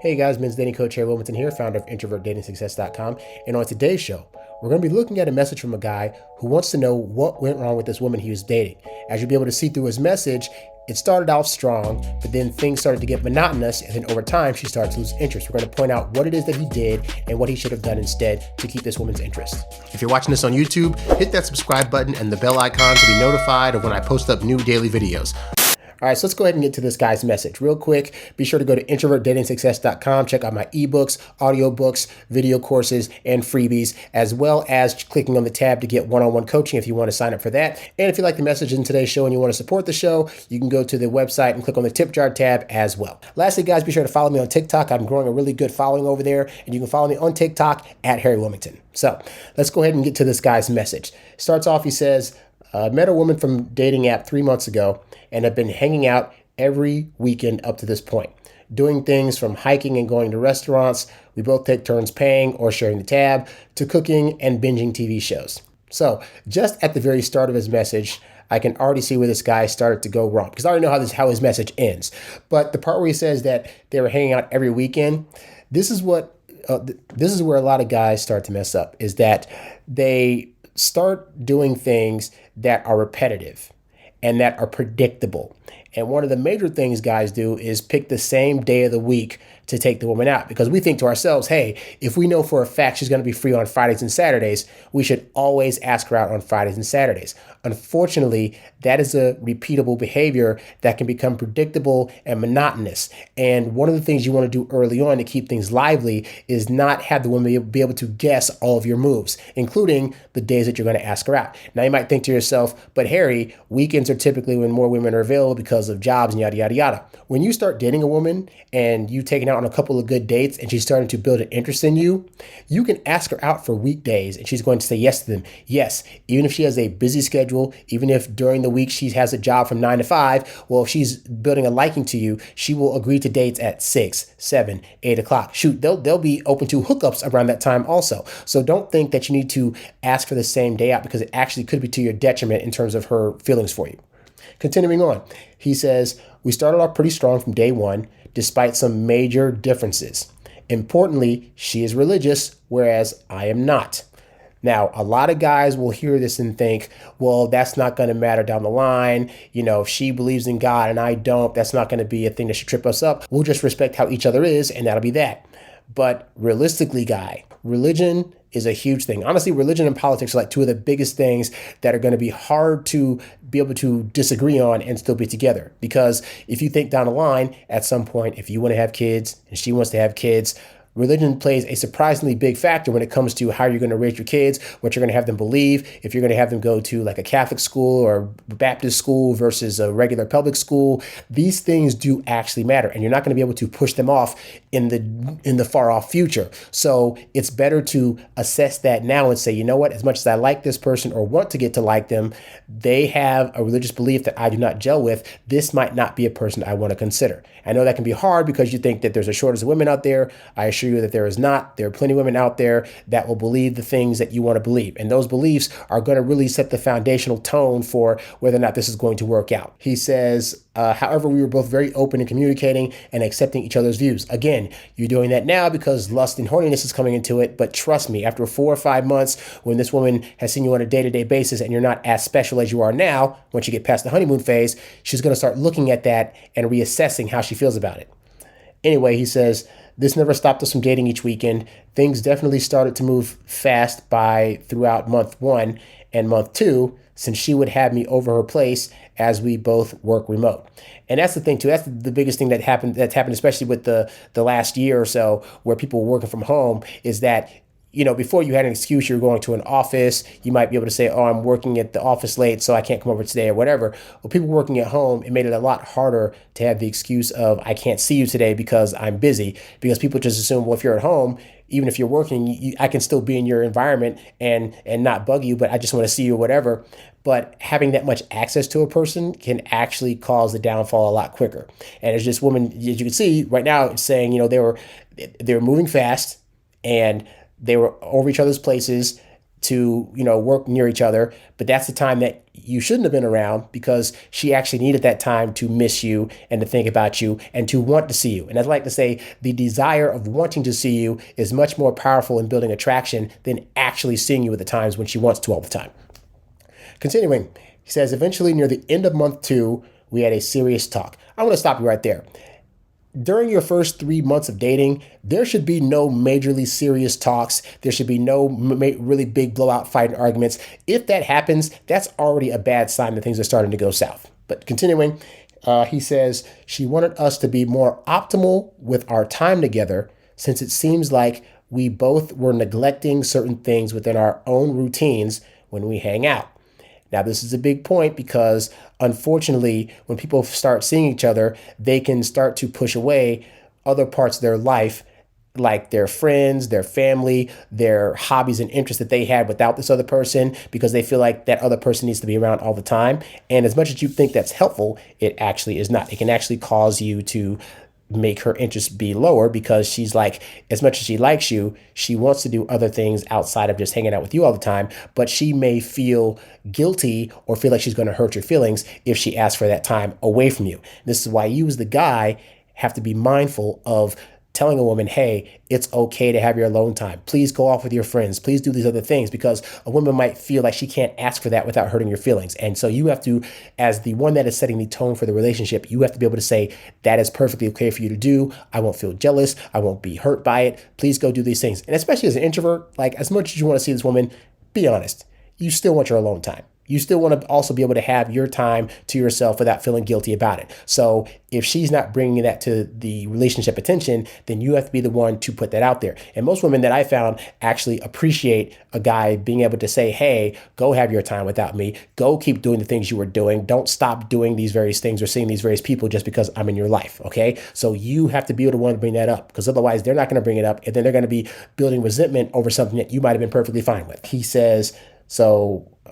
Hey guys, men's dating coach HarryWilmington here, founder of IntrovertDatingSuccess.com. And on today's show, we're going to be looking at a message from a guy who wants to know what went wrong with this woman he was dating. As you'll be able to see through his message, it started off strong, but then things started to get monotonous, and then over time, she started to lose interest. We're going to point out what it is that he did and what he should have done instead to keep this woman's interest. If you're watching this on YouTube, hit that subscribe button and the bell icon to be notified of when I post up new daily videos. All right, so let's go ahead and get to this guy's message. Real quick, be sure to go to IntrovertDatingSuccess.com, check out my eBooks, audiobooks, video courses, and freebies, as well as clicking on the tab to get one-on-one coaching if you want to sign up for that. And if you like the message in today's show and you want to support the show, you can go to the website and click on the tip jar tab as well. Lastly, guys, be sure to follow me on TikTok. I'm growing a really good following over there, and you can follow me on TikTok at HarryWilmington. So let's go ahead and get to this guy's message. Starts off, he says, met a woman from dating app 3 months ago and have been hanging out every weekend up to this point, doing things from hiking and going to restaurants. We both take turns paying or sharing the tab, to cooking and binging TV shows. So just at the very start of his message, I can already see where this guy started to go wrong, because I already know how his message ends. But the part where he says that they were hanging out every weekend, this is where a lot of guys start to mess up, is that they start doing things that are repetitive and that are predictable. And one of the major things guys do is pick the same day of the week to take the woman out, because we think to ourselves, hey, if we know for a fact she's going to be free on Fridays and Saturdays, we should always ask her out on Fridays and Saturdays. Unfortunately, that is a repeatable behavior that can become predictable and monotonous. And one of the things you want to do early on to keep things lively is not have the woman be able to guess all of your moves, including the days that you're going to ask her out. Now, you might think to yourself, but Harry, weekends are typically when more women are available because of jobs and yada, yada, yada. When you start dating a woman and you've taken out on a couple of good dates and she's starting to build an interest in you, you can ask her out for weekdays and she's going to say yes to them. Yes, even if she has a busy schedule, even if during the week she has a job from 9 to 5, well, if she's building a liking to you, she will agree to dates at 6, 7, 8 o'clock. Shoot, they'll be open to hookups around that time also. So don't think that you need to ask for the same day out, because it actually could be to your detriment in terms of her feelings for you. Continuing on, he says, we started off pretty strong from day one, despite some major differences. Importantly, she is religious, whereas I am not. Now, a lot of guys will hear this and think, well, that's not going to matter down the line. You know, if she believes in God and I don't, that's not going to be a thing that should trip us up. We'll just respect how each other is, and that'll be that. But realistically, guy, religion is a huge thing. Honestly, religion and politics are like two of the biggest things that are going to be hard to be able to disagree on and still be together. Because if you think down the line, at some point, if you want to have kids and she wants to have kids, religion plays a surprisingly big factor when it comes to how you're going to raise your kids, what you're going to have them believe, if you're going to have them go to like a Catholic school or Baptist school versus a regular public school. These things do actually matter, and you're not going to be able to push them off in the far off future. So it's better to assess that now and say, you know what, as much as I like this person or want to get to like them, they have a religious belief that I do not gel with. This might not be a person I want to consider. I know that can be hard because you think that there's a shortage of women out there. I assure you that there is not. There are plenty of women out there that will believe the things that you want to believe. And those beliefs are going to really set the foundational tone for whether or not this is going to work out. He says, however, we were both very open in communicating and accepting each other's views. Again, you're doing that now because lust and horniness is coming into it. But trust me, after 4 or 5 months, when this woman has seen you on a day-to-day basis and you're not as special as you are now, once you get past the honeymoon phase, she's going to start looking at that and reassessing how she feels about it. Anyway, he says, this never stopped us from dating each weekend. Things definitely started to move fast throughout month 1 and month 2, since she would have me over her place as we both work remote. And that's the thing too. That's the biggest thing that's happened, especially with the last year or so, where people were working from home, is that, you know, before you had an excuse, you're going to an office, you might be able to say, oh, I'm working at the office late, so I can't come over today or whatever. Well, people working at home, it made it a lot harder to have the excuse of, I can't see you today because I'm busy, because people just assume, well, if you're at home, even if you're working, I can still be in your environment and not bug you, but I just want to see you or whatever. But having that much access to a person can actually cause the downfall a lot quicker. And as this woman, as you can see right now, it's saying, you know, they were moving fast and they were over each other's places to, you know, work near each other. But that's the time that you shouldn't have been around because she actually needed that time to miss you and to think about you and to want to see you. And I'd like to say the desire of wanting to see you is much more powerful in building attraction than actually seeing you at the times when she wants to all the time. Continuing, he says, eventually near the end of month 2, we had a serious talk. I want to stop you right there. During your first 3 months of dating, there should be no majorly serious talks. There should be no really big blowout fight and arguments. If that happens, that's already a bad sign that things are starting to go south. But continuing, he says, she wanted us to be more optimal with our time together since it seems like we both were neglecting certain things within our own routines when we hang out. Now, this is a big point because, unfortunately, when people start seeing each other, they can start to push away other parts of their life, like their friends, their family, their hobbies and interests that they had without this other person, because they feel like that other person needs to be around all the time. And as much as you think that's helpful, it actually is not. It can actually cause you to make her interest be lower because she's like, as much as she likes you, she wants to do other things outside of just hanging out with you all the time, but she may feel guilty or feel like she's going to hurt your feelings if she asks for that time away from you. This is why you as the guy have to be mindful of telling a woman, hey, it's okay to have your alone time. Please go off with your friends. Please do these other things, because a woman might feel like she can't ask for that without hurting your feelings. And so you have to, as the one that is setting the tone for the relationship, you have to be able to say, that is perfectly okay for you to do. I won't feel jealous. I won't be hurt by it. Please go do these things. And especially as an introvert, like as much as you want to see this woman, be honest, you still want your alone time. You still want to also be able to have your time to yourself without feeling guilty about it. So if she's not bringing that to the relationship attention, then you have to be the one to put that out there. And most women that I found actually appreciate a guy being able to say, hey, go have your time without me. Go keep doing the things you were doing. Don't stop doing these various things or seeing these various people just because I'm in your life. Okay. So you have to be the one to bring that up, because otherwise they're not going to bring it up. And then they're going to be building resentment over something that you might have been perfectly fine with. He says,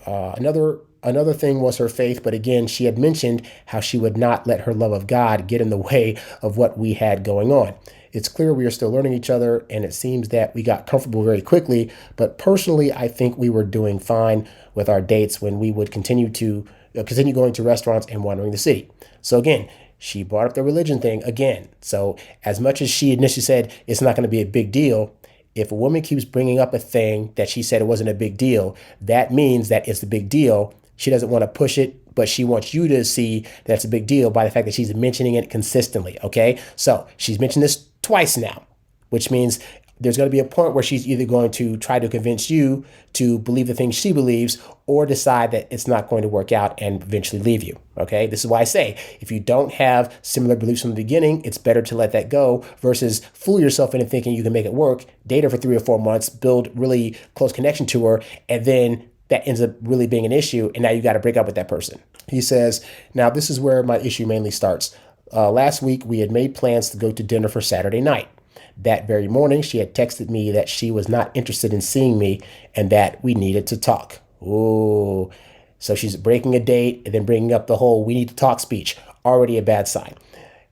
another thing was her faith, but again, she had mentioned how she would not let her love of God get in the way of what we had going on. It's clear we are still learning each other, and it seems that we got comfortable very quickly, but personally, I think we were doing fine with our dates when we would continue going to restaurants and wandering the city. So again, she brought up the religion thing again. So as much as she initially said it's not going to be a big deal, if a woman keeps bringing up a thing that she said it wasn't a big deal, that means that it's a big deal. She doesn't want to push it, but she wants you to see that it's a big deal by the fact that she's mentioning it consistently, okay? So she's mentioned this twice now, which means there's going to be a point where she's either going to try to convince you to believe the things she believes or decide that it's not going to work out and eventually leave you, okay? This is why I say, if you don't have similar beliefs from the beginning, it's better to let that go versus fool yourself into thinking you can make it work, date her for 3 or 4 months, build really close connection to her, and then that ends up really being an issue, and now you got to break up with that person. He says, now this is where my issue mainly starts. Last week, we had made plans to go to dinner for Saturday night. That very morning, she had texted me that she was not interested in seeing me and that we needed to talk. Ooh. So she's breaking a date and then bringing up the whole we need to talk speech. Already a bad sign.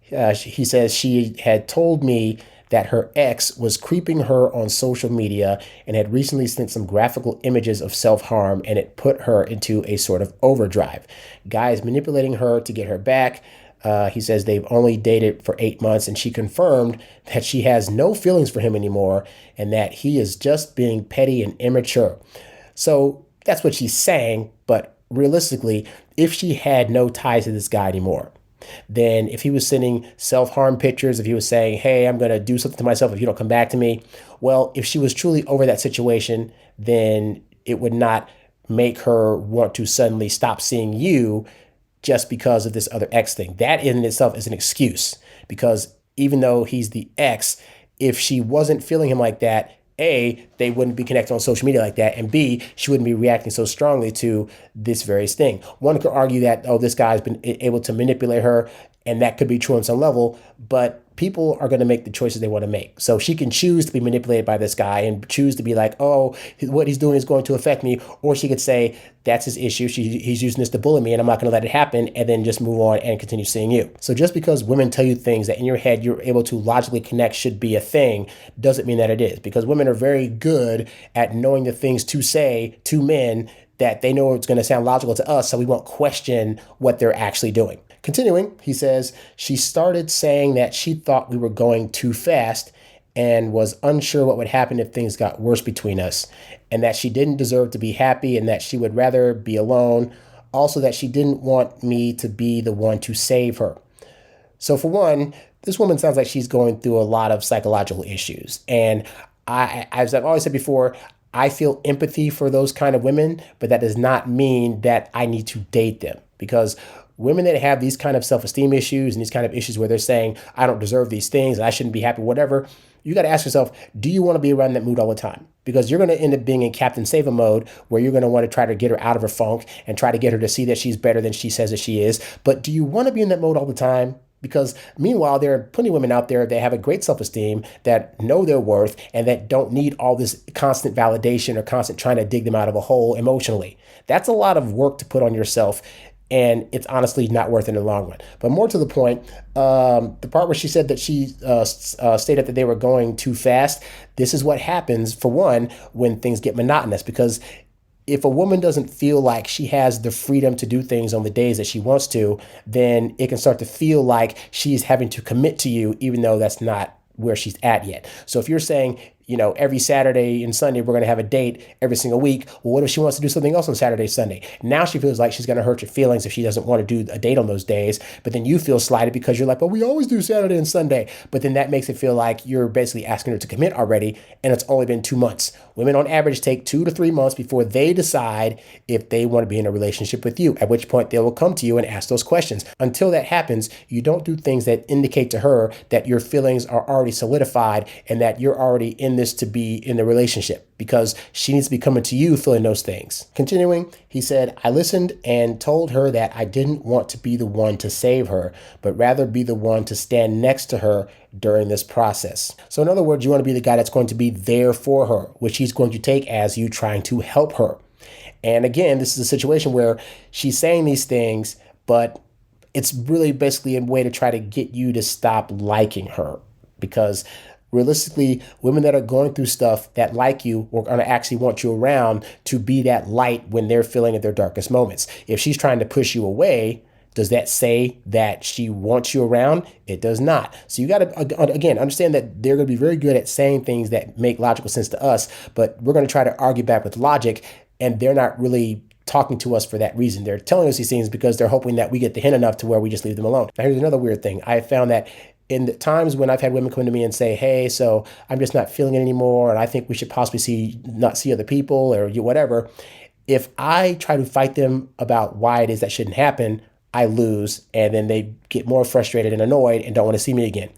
He says she had told me that her ex was creeping her on social media and had recently sent some graphical images of self-harm, and it put her into a sort of overdrive. Guys manipulating her to get her back. He says they've only dated for 8 months, and she confirmed that she has no feelings for him anymore and that he is just being petty and immature. So that's what she's saying. But realistically, if she had no ties to this guy anymore, then if he was sending self-harm pictures, if he was saying, hey, I'm going to do something to myself if you don't come back to me, well, if she was truly over that situation, then it would not make her want to suddenly stop seeing you just because of this other ex thing. That in itself is an excuse, because even though he's the ex, if she wasn't feeling him like that, A, they wouldn't be connected on social media like that, and B, she wouldn't be reacting so strongly to this various thing. One could argue that, oh, this guy's been able to manipulate her, and that could be true on some level, but people are going to make the choices they want to make. So she can choose to be manipulated by this guy and choose to be like, oh, what he's doing is going to affect me. Or she could say, that's his issue. He's using this to bully me and I'm not going to let it happen, and then just move on and continue seeing you. So just because women tell you things that in your head you're able to logically connect should be a thing doesn't mean that it is, because women are very good at knowing the things to say to men that they know it's going to sound logical to us, so we won't question what they're actually doing. Continuing, he says, she started saying that she thought we were going too fast and was unsure what would happen if things got worse between us, and that she didn't deserve to be happy and that she would rather be alone. Also, that she didn't want me to be the one to save her. So for one, this woman sounds like she's going through a lot of psychological issues. And as I've always said before, I feel empathy for those kind of women, but that does not mean that I need to date them, because women that have these kind of self-esteem issues and these kind of issues where they're saying, I don't deserve these things, I shouldn't be happy, whatever, you got to ask yourself, do you want to be around that mood all the time? Because you're going to end up being in Captain Save-A mode, where you're going to want to try to get her out of her funk and try to get her to see that she's better than she says that she is. But do you want to be in that mode all the time? Because meanwhile, there are plenty of women out there that have a great self-esteem, that know their worth, and that don't need all this constant validation or constant trying to dig them out of a hole emotionally. That's a lot of work to put on yourself, and it's honestly not worth it in the long run. But more to the point, the part where she said that she stated that they were going too fast, this is what happens, for one, when things get monotonous. Because if a woman doesn't feel like she has the freedom to do things on the days that she wants to, then it can start to feel like she's having to commit to you, even though that's not where she's at yet. So if you're saying, every Saturday and Sunday, we're going to have a date every single week. Well, what if she wants to do something else on Saturday, Sunday? Now she feels like she's going to hurt your feelings if she doesn't want to do a date on those days. But then you feel slighted because you're like, well, we always do Saturday and Sunday. But then that makes it feel like you're basically asking her to commit already. And it's only been 2 months. Women on average take 2 to 3 months before they decide if they want to be in a relationship with you, at which point they will come to you and ask those questions. Until that happens, you don't do things that indicate to her that your feelings are already solidified and that you're already in this to be in the relationship, because she needs to be coming to you feeling those things. Continuing, he said, I listened and told her that I didn't want to be the one to save her, but rather be the one to stand next to her during this process. So in other words, you want to be the guy that's going to be there for her, which he's going to take as you trying to help her. And again, this is a situation where she's saying these things, but it's really basically a way to try to get you to stop liking her, because realistically, women that are going through stuff that like you are going to actually want you around to be that light when they're feeling at their darkest moments. If she's trying to push you away, does that say that she wants you around? It does not. So you got to, again, understand that they're going to be very good at saying things that make logical sense to us, but we're going to try to argue back with logic, and they're not really talking to us for that reason. They're telling us these things because they're hoping that we get the hint enough to where we just leave them alone. Now, here's another weird thing. I found that in the times when I've had women come to me and say, hey, so I'm just not feeling it anymore, and I think we should possibly not see other people or whatever, if I try to fight them about why it is that shouldn't happen, I lose, and then they get more frustrated and annoyed and don't want to see me again.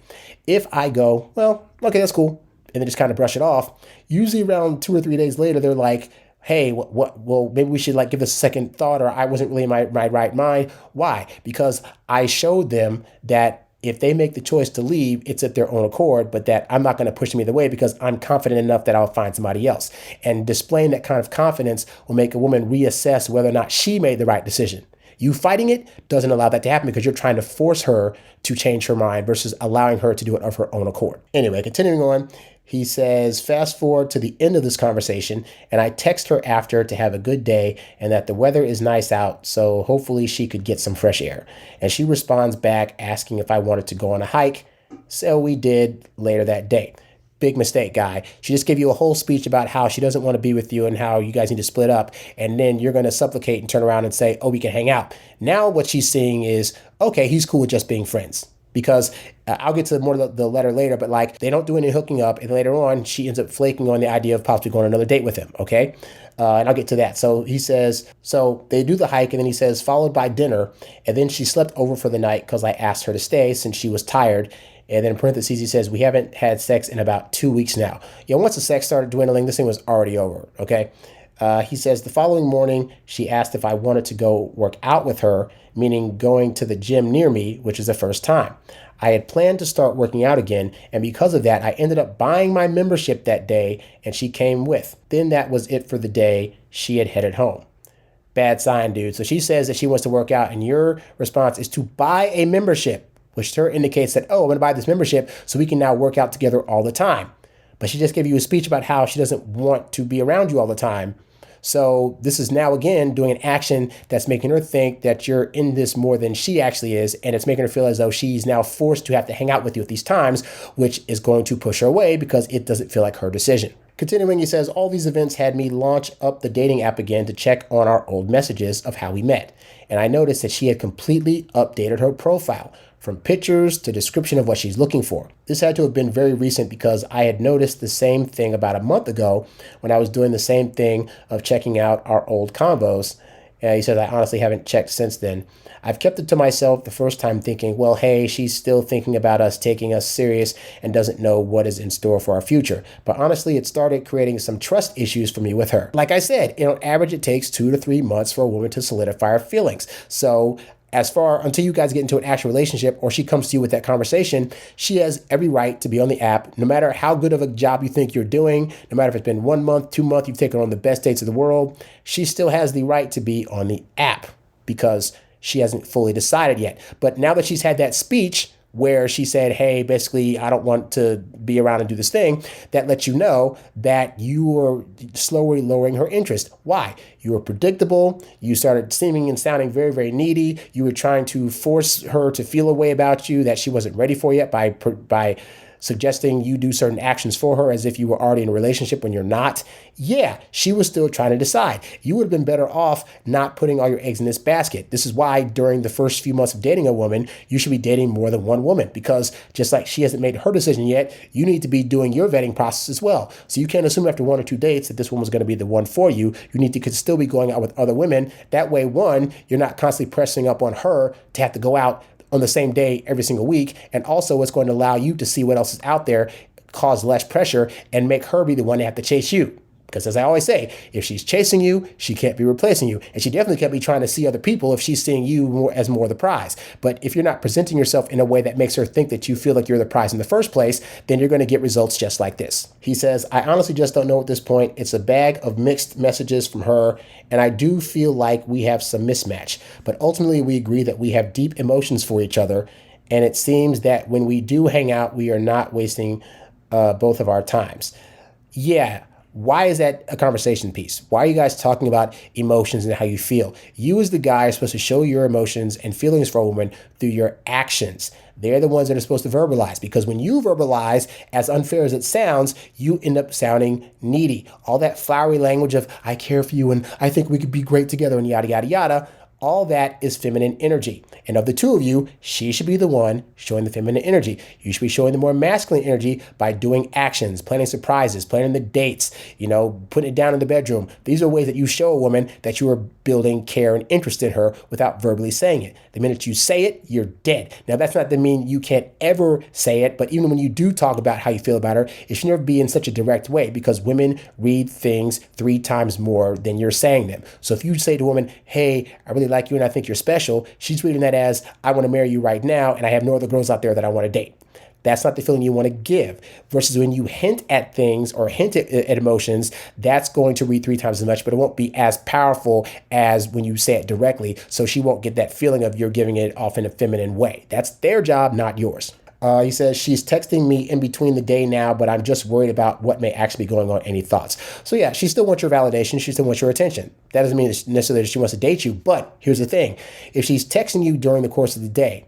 If I go, well, okay, that's cool, and then just kind of brush it off, usually around 2 or 3 days later, they're like, hey, well, maybe we should give this a second thought, or I wasn't really in my right mind. Why? Because I showed them that if they make the choice to leave, it's at their own accord, but that I'm not going to push them either way because I'm confident enough that I'll find somebody else. And displaying that kind of confidence will make a woman reassess whether or not she made the right decision. You fighting it doesn't allow that to happen because you're trying to force her to change her mind versus allowing her to do it of her own accord. Anyway, continuing on, he says, fast forward to the end of this conversation, and I text her after to have a good day and that the weather is nice out, so hopefully she could get some fresh air. And she responds back asking if I wanted to go on a hike, so we did later that day. Big mistake, guy. She just gave you a whole speech about how she doesn't want to be with you and how you guys need to split up, and then you're going to supplicate and turn around and say, oh, we can hang out. Now what she's seeing is, okay, he's cool with just being friends. Because I'll get to more of the letter later, but they don't do any hooking up, and later on she ends up flaking on the idea of possibly going on another date with him, okay? And I'll get to that. So he says, so they do the hike, and then he says, followed by dinner, and then she slept over for the night because I asked her to stay since she was tired. And then in parentheses, he says, we haven't had sex in about 2 weeks now. Once the sex started dwindling, this thing was already over, okay? He says, the following morning, she asked if I wanted to go work out with her, meaning going to the gym near me, which is the first time. I had planned to start working out again, and because of that, I ended up buying my membership that day, and she came with. Then that was it for the day. She had headed home. Bad sign, dude. So she says that she wants to work out, and your response is to buy a membership, which to her indicates that, oh, I'm going to buy this membership so we can now work out together all the time. But she just gave you a speech about how she doesn't want to be around you all the time. So this is now again doing an action that's making her think that you're in this more than she actually is. And it's making her feel as though she's now forced to have to hang out with you at these times, which is going to push her away because it doesn't feel like her decision. Continuing, he says, all these events had me launch up the dating app again to check on our old messages of how we met. And I noticed that she had completely updated her profile, from pictures to description of what she's looking for. This had to have been very recent because I had noticed the same thing about a month ago when I was doing the same thing of checking out our old combos. He says, I honestly haven't checked since then. I've kept it to myself the first time thinking, well, hey, she's still thinking about us, taking us serious, and doesn't know what is in store for our future. But honestly, it started creating some trust issues for me with her. Like I said, on average, it takes 2 to 3 months for a woman to solidify her feelings. So until you guys get into an actual relationship or she comes to you with that conversation, she has every right to be on the app, no matter how good of a job you think you're doing, no matter if it's been 1 month, 2 months, you've taken her on the best dates of the world, she still has the right to be on the app because she hasn't fully decided yet. But now that she's had that speech where she said, hey, basically, I don't want to be around and do this thing, that lets you know that you are slowly lowering her interest. Why? You were predictable. You started seeming and sounding very, very needy. You were trying to force her to feel a way about you that she wasn't ready for yet by suggesting you do certain actions for her as if you were already in a relationship when you're not. Yeah, she was still trying to decide. You would have been better off not putting all your eggs in this basket. This is why during the first few months of dating a woman, you should be dating more than one woman, because just like she hasn't made her decision yet, you need to be doing your vetting process as well. So you can't assume after 1 or 2 dates that this woman's going to be the one for you. You need to still be going out with other women. That way, one, you're not constantly pressing up on her to have to go out on the same day every single week. And also it's going to allow you to see what else is out there, cause less pressure, and make her be the one to have to chase you. Because as I always say, if she's chasing you, she can't be replacing you. And she definitely can't be trying to see other people if she's seeing you as more the prize. But if you're not presenting yourself in a way that makes her think that you feel like you're the prize in the first place, then you're going to get results just like this. He says, I honestly just don't know at this point. It's a bag of mixed messages from her, and I do feel like we have some mismatch. But ultimately, we agree that we have deep emotions for each other, and it seems that when we do hang out, we are not wasting both of our times. Yeah. Why is that a conversation piece? Why are you guys talking about emotions and how you feel? You as the guy are supposed to show your emotions and feelings for a woman through your actions. They're the ones that are supposed to verbalize, because when you verbalize, as unfair as it sounds, you end up sounding needy. All that flowery language of, I care for you and I think we could be great together and yada, yada, yada. All that is feminine energy. And of the two of you, she should be the one showing the feminine energy. You should be showing the more masculine energy by doing actions, planning surprises, planning the dates, putting it down in the bedroom. These are ways that you show a woman that you are building care and interest in her without verbally saying it. The minute you say it, you're dead. Now, that's not to mean you can't ever say it, but even when you do talk about how you feel about her, it should never be in such a direct way, because women read things 3 times more than you're saying them. So if you say to a woman, hey, I really like you and I think you're special, she's reading that as, I want to marry you right now and I have no other girls out there that I want to date. That's not the feeling you want to give. Versus when you hint at things or hint at emotions, that's going to read 3 times as much, but it won't be as powerful as when you say it directly. So she won't get that feeling of you're giving it off in a feminine way. That's their job, not yours. He says, she's texting me in between the day now, but I'm just worried about what may actually be going on. Any thoughts? So yeah, she still wants your validation. She still wants your attention. That doesn't mean necessarily that she wants to date you. But here's the thing. If she's texting you during the course of the day,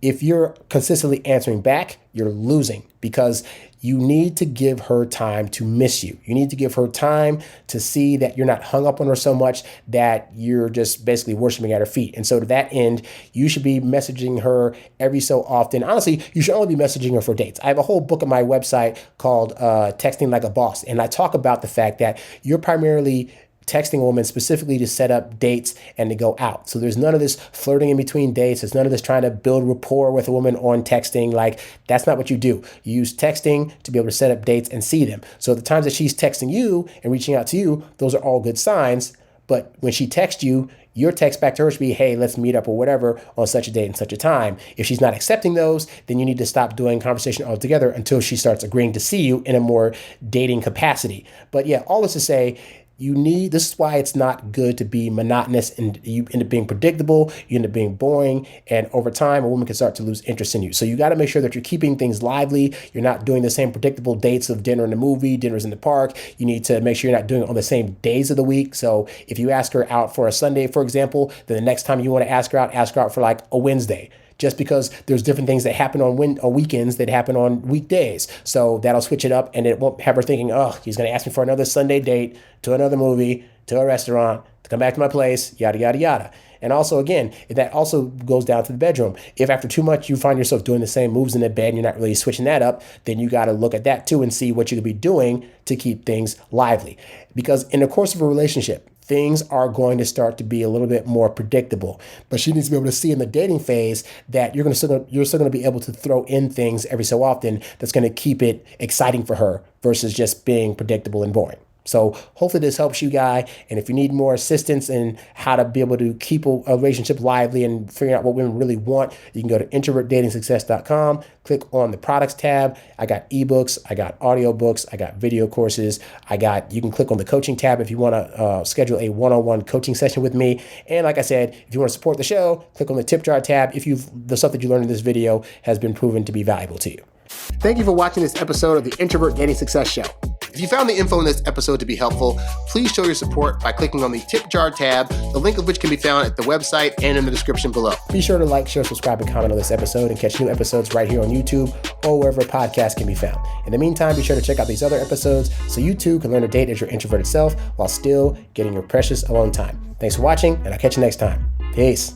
if you're consistently answering back, you're losing, because you need to give her time to miss you. You need to give her time to see that you're not hung up on her so much that you're just basically worshiping at her feet. And so to that end, you should be messaging her every so often. Honestly, you should only be messaging her for dates. I have a whole book on my website called Texting Like a Boss. And I talk about the fact that you're primarily texting a woman specifically to set up dates and to go out. So there's none of this flirting in between dates. There's none of this trying to build rapport with a woman on texting. Like, that's not what you do. You use texting to be able to set up dates and see them. So the times that she's texting you and reaching out to you, those are all good signs. But when she texts you, your text back to her should be, hey, let's meet up or whatever on such a date and such a time. If she's not accepting those, then you need to stop doing conversation altogether until she starts agreeing to see you in a more dating capacity. But yeah, all this to say, This is why it's not good to be monotonous, and you end up being predictable, you end up being boring, and over time a woman can start to lose interest in you. So you got to make sure that you're keeping things lively. You're not doing the same predictable dates of dinner in the movie, dinners in the park. You need to make sure you're not doing it on the same days of the week. So if you ask her out for a Sunday, for example, then the next time you want to ask her out for like a Wednesday. Just because there's different things that happen on weekends that happen on weekdays. So that'll switch it up, and it won't have her thinking, oh, he's going to ask me for another Sunday date, to another movie, to a restaurant, to come back to my place, yada, yada, yada. And also, again, that also goes down to the bedroom. If after too much you find yourself doing the same moves in the bed and you're not really switching that up, then you got to look at that too and see what you could be doing to keep things lively. Because in the course of a relationship, things are going to start to be a little bit more predictable. But she needs to be able to see in the dating phase that you're still going to be able to throw in things every so often that's going to keep it exciting for her versus just being predictable and boring. So hopefully this helps you, guy. And if you need more assistance in how to be able to keep a relationship lively and figuring out what women really want, you can go to introvertdatingsuccess.com, click on the products tab. I got eBooks, I got audiobooks, I got video courses. You can click on the coaching tab if you want to schedule a one-on-one coaching session with me. And like I said, if you want to support the show, click on the tip jar tab if the stuff that you learned in this video has been proven to be valuable to you. Thank you for watching this episode of the Introvert Dating Success Show. If you found the info in this episode to be helpful, please show your support by clicking on the tip jar tab, the link of which can be found at the website and in the description below. Be sure to like, share, subscribe, and comment on this episode, and catch new episodes right here on YouTube or wherever podcasts can be found. In the meantime, be sure to check out these other episodes so you too can learn to date as your introverted self while still getting your precious alone time. Thanks for watching, and I'll catch you next time. Peace.